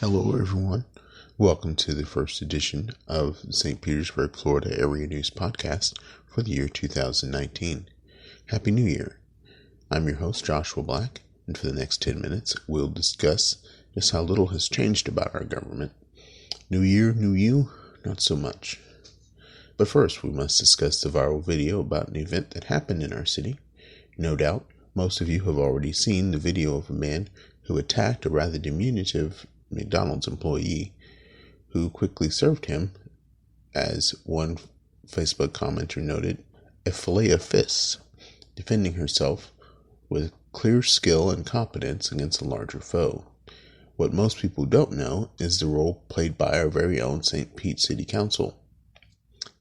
Hello, everyone. Welcome to the first edition of the Saint Petersburg, Florida Area News Podcast for the year 2019. Happy New Year. I'm your host, Joshua Black, and for the next 10 minutes, we'll discuss just how little has changed about our government. New year, new you, not so much. But first, we must discuss the viral video about an event that happened in our city. No doubt, most of you have already seen the video of a man who attacked a rather diminutive McDonald's employee who quickly served him, as one Facebook commenter noted, a fillet of fists, defending herself with clear skill and competence against a larger foe. What most people don't know is the role played by our very own St. Pete City Council.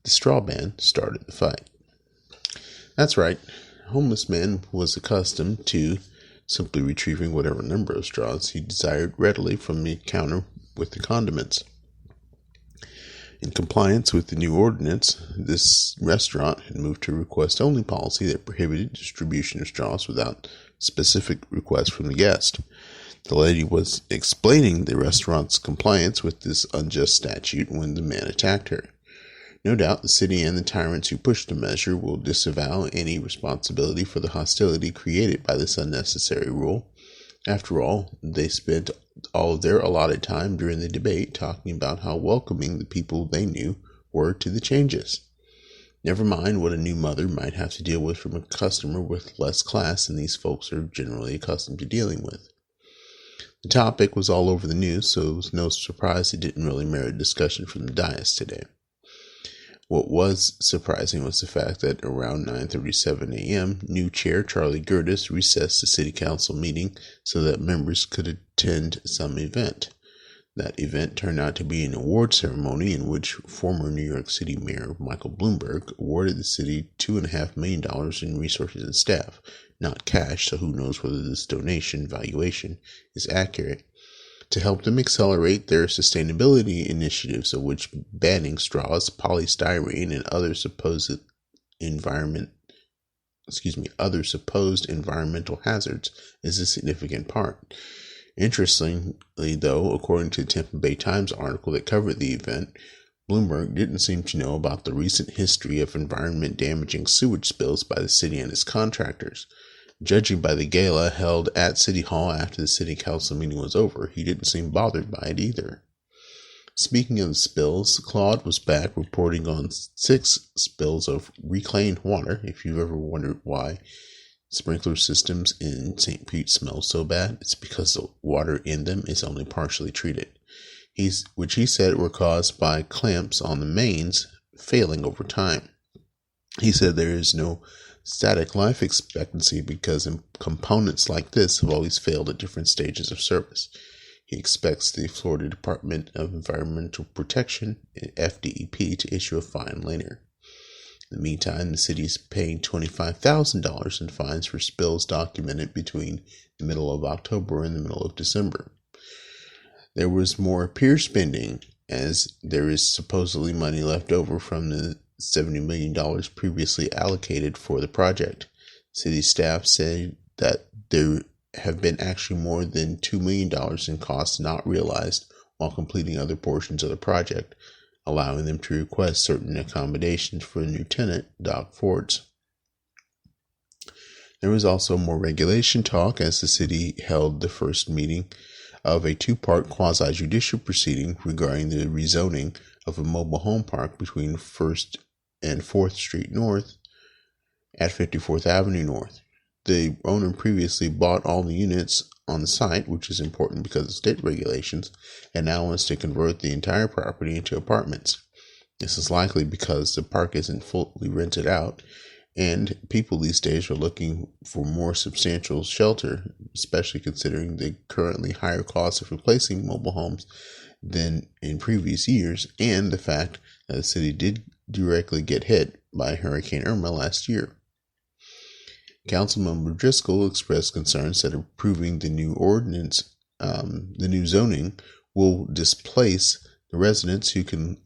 The straw man started the fight. That's right, homeless man was accustomed to simply retrieving whatever number of straws he desired readily from the counter with the condiments. In compliance with the new ordinance, this restaurant had moved to a request-only policy that prohibited distribution of straws without specific request from the guest. The lady was explaining the restaurant's compliance with this unjust statute when the man attacked her. No doubt the city and the tyrants who pushed the measure will disavow any responsibility for the hostility created by this unnecessary rule. After all, they spent all of their allotted time during the debate talking about how welcoming the people they knew were to the changes. Never mind what a new mother might have to deal with from a customer with less class than these folks are generally accustomed to dealing with. The topic was all over the news, so it was no surprise it didn't really merit discussion from the dais today. What was surprising was the fact that around 9:37 a.m., new chair Charlie Gertis recessed the city council meeting so that members could attend some event. That event turned out to be an award ceremony in which former New York City Mayor Michael Bloomberg awarded the city $2.5 million in resources and staff, not cash, so who knows whether this donation valuation is accurate, to help them accelerate their sustainability initiatives, of which banning straws, polystyrene, and other supposed environmental hazards is a significant part. Interestingly, though, according to the Tampa Bay Times article that covered the event, Bloomberg didn't seem to know about the recent history of environment-damaging sewage spills by the city and its contractors. Judging by the gala held at City Hall after the city council meeting was over, he didn't seem bothered by it either. Speaking of the spills, Claude was back reporting on 6 spills of reclaimed water. If you've ever wondered why sprinkler systems in St. Pete smell so bad, it's because the water in them is only partially treated, which he said were caused by clamps on the mains failing over time. He said there is no static life expectancy because components like this have always failed at different stages of service. He expects the Florida Department of Environmental Protection, FDEP, to issue a fine later. In the meantime, the city is paying $25,000 in fines for spills documented between the middle of October and the middle of December. There was more peer spending, as there is supposedly money left over from the $70 million previously allocated for the project. City staff said that there have been actually more than $2 million in costs not realized while completing other portions of the project, allowing them to request certain accommodations for the new tenant, Doc Ford's. There was also more regulation talk as the city held the first meeting of a 2-part quasi-judicial proceeding regarding the rezoning of a mobile home park between 1st and 4th Street North at 54th Avenue North. The owner previously bought all the units on the site, which is important because of state regulations, and now wants to convert the entire property into apartments. This is likely because the park isn't fully rented out, and people these days are looking for more substantial shelter, especially considering the currently higher cost of replacing mobile homes than in previous years, and the fact that the city did directly get hit by Hurricane Irma last year. Councilmember Driscoll expressed concerns that approving the new ordinance, the new zoning, will displace the residents who can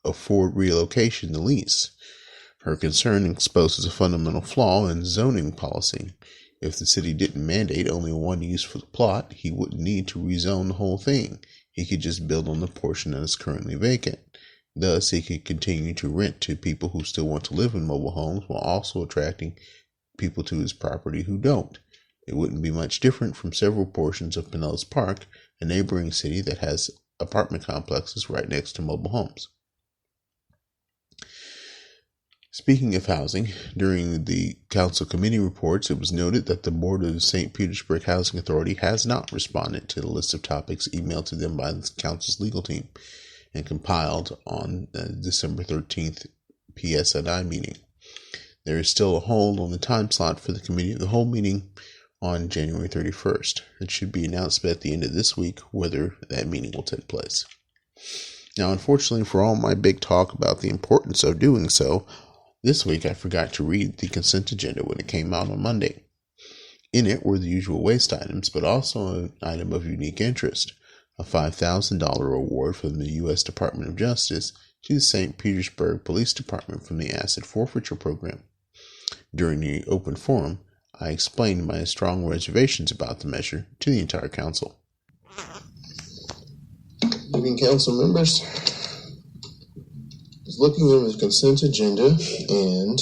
afford relocation the least. Her concern exposes a fundamental flaw in zoning policy. If the city didn't mandate only one use for the plot, he wouldn't need to rezone the whole thing. He could just build on the portion that is currently vacant. Thus, he could continue to rent to people who still want to live in mobile homes while also attracting people to his property who don't. It wouldn't be much different from several portions of Pinellas Park, a neighboring city that has apartment complexes right next to mobile homes. Speaking of housing, during the council committee reports, it was noted that the board of the Saint Petersburg Housing Authority has not responded to the list of topics emailed to them by the council's legal team and compiled on December 13th PSNI meeting. There is still a hold on the time slot for the committee of the whole meeting on January 31st. It should be announced at the end of this week whether that meeting will take place. Now, unfortunately, for all my big talk about the importance of doing so, this week I forgot to read the consent agenda when it came out on Monday. In it were the usual waste items, but also an item of unique interest, a $5,000 award from the U.S. Department of Justice to the Saint Petersburg Police Department from the asset forfeiture program. During the open forum, I explained my strong reservations about the measure to the entire council. Good evening, council members. I was looking over the consent agenda, and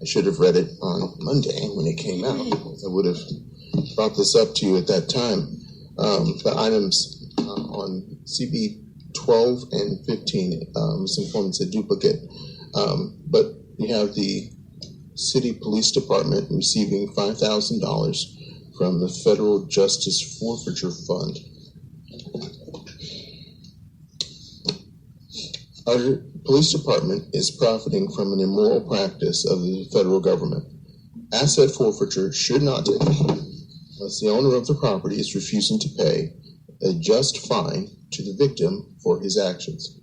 I should have read it on Monday when it came out. I would have brought this up to you at that time. The items on CB 12 and 15 was informed it's a duplicate, but we have the City Police Department receiving $5,000 from the Federal Justice Forfeiture Fund. Our police department is profiting from an immoral practice of the federal government. Asset forfeiture should not take unless the owner of the property is refusing to pay a just fine to the victim for his actions.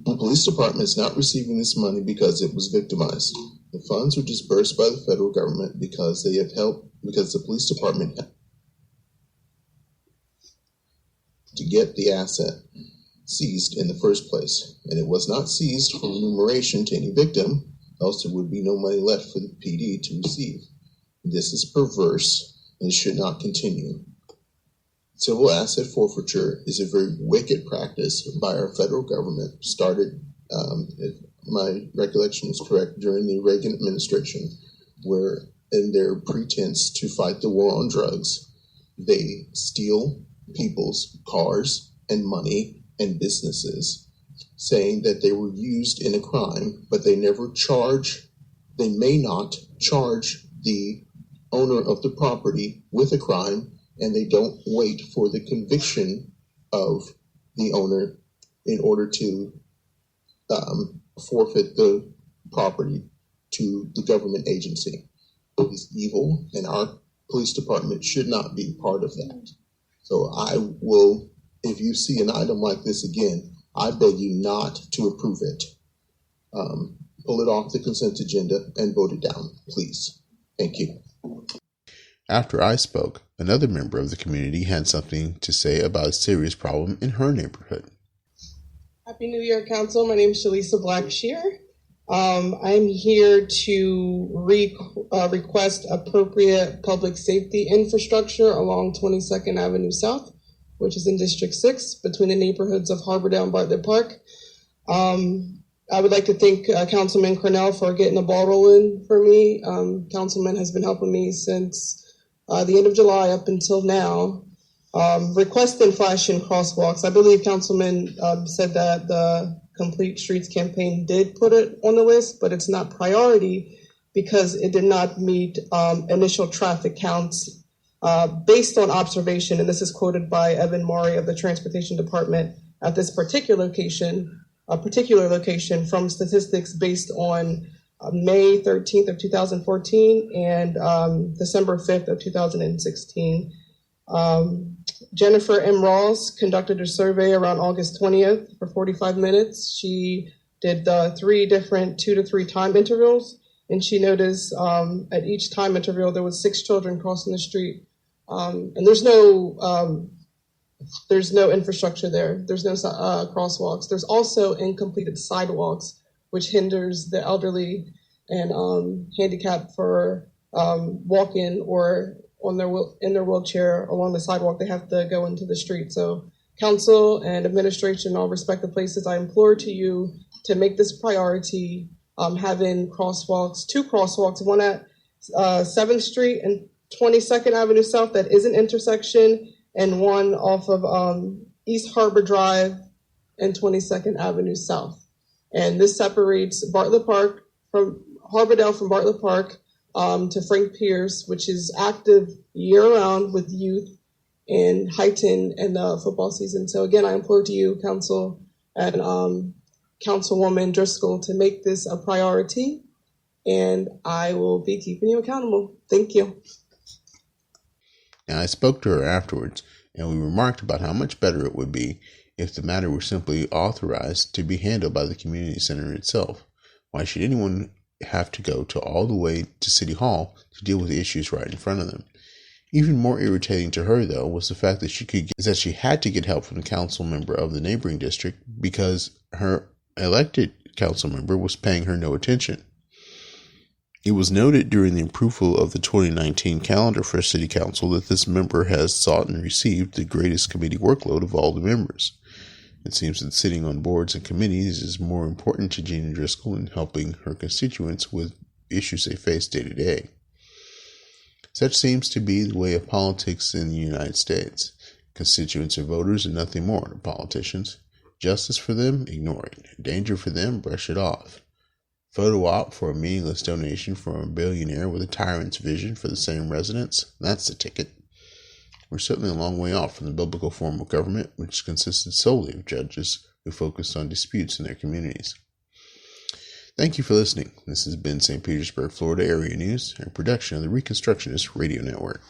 The police department is not receiving this money because it was victimized. The funds were disbursed by the federal government because they have helped, because the police department to get the asset seized in the first place, and it was not seized for remuneration to any victim, else there would be no money left for the PD to receive. This is perverse and should not continue. Civil asset forfeiture is a very wicked practice by our federal government, started, if my recollection is correct, during the Reagan administration, where in their pretense to fight the war on drugs, they steal people's cars and money and businesses, saying that they were used in a crime, but they may not charge the owner of the property with a crime, and they don't wait for the conviction of the owner in order to forfeit the property to the government agency. It is evil, and our police department should not be part of that. So I will, if you see an item like this again, I beg you not to approve it. Pull it off the consent agenda and vote it down, please. Thank you. After I spoke, another member of the community had something to say about a serious problem in her neighborhood. Happy New Year, Council. My name is Shalisa Blackshear. I'm here to request appropriate public safety infrastructure along 22nd Avenue South, which is in District 6, between the neighborhoods of Harbordale and Bartlett Park. I would like to thank Councilman Cornell for getting the ball rolling for me. Councilman has been helping me since the end of July up until now, requesting flashing crosswalks. I believe Councilman said that the Complete Streets campaign did put it on the list, but it's not priority because it did not meet initial traffic counts based on observation, and this is quoted by Evan Maury of the Transportation Department at this particular location from statistics based on May 13th of 2014 and December 5th of 2016. Jennifer M. Ross conducted a survey around August 20th for 45 minutes. She did 3 different 2 to 3 time intervals, and she noticed at each time interval there was 6 children crossing the street. And there's no infrastructure there. There's no crosswalks. There's also incompleted sidewalks, which hinders the elderly and handicapped for walking or in their wheelchair along the sidewalk. They have to go into the street. So council and administration, all respective places, I implore to you to make this priority, having crosswalks, 2 crosswalks, one at 7th Street and 22nd Avenue South that is an intersection, and one off of East Harbor Drive and 22nd Avenue South. And this separates Bartlett Park from Harbordale from Bartlett Park to Frank Pierce, which is active year-round with youth and heightened in the football season. So again, I implore to you, Council and Councilwoman Driscoll, to make this a priority, and I will be keeping you accountable. Thank you. Now, I spoke to her afterwards, and we remarked about how much better it would be if the matter were simply authorized to be handled by the community center itself. Why should anyone have to go to all the way to City Hall to deal with the issues right in front of them? Even more irritating to her, though, was the fact that she had to get help from the council member of the neighboring district because her elected council member was paying her no attention. It was noted during the approval of the 2019 calendar for City Council that this member has sought and received the greatest committee workload of all the members. It seems that sitting on boards and committees is more important to Gina Driscoll in helping her constituents with issues they face day to day. Such seems to be the way of politics in the United States. Constituents are voters and nothing more to politicians. Justice for them? Ignore it. Danger for them? Brush it off. Photo op for a meaningless donation from a billionaire with a tyrant's vision for the same residents? That's the ticket. We're certainly a long way off from the biblical form of government, which consisted solely of judges who focused on disputes in their communities. Thank you for listening. This has been St. Petersburg, Florida Area News, a production of the Reconstructionist Radio Network.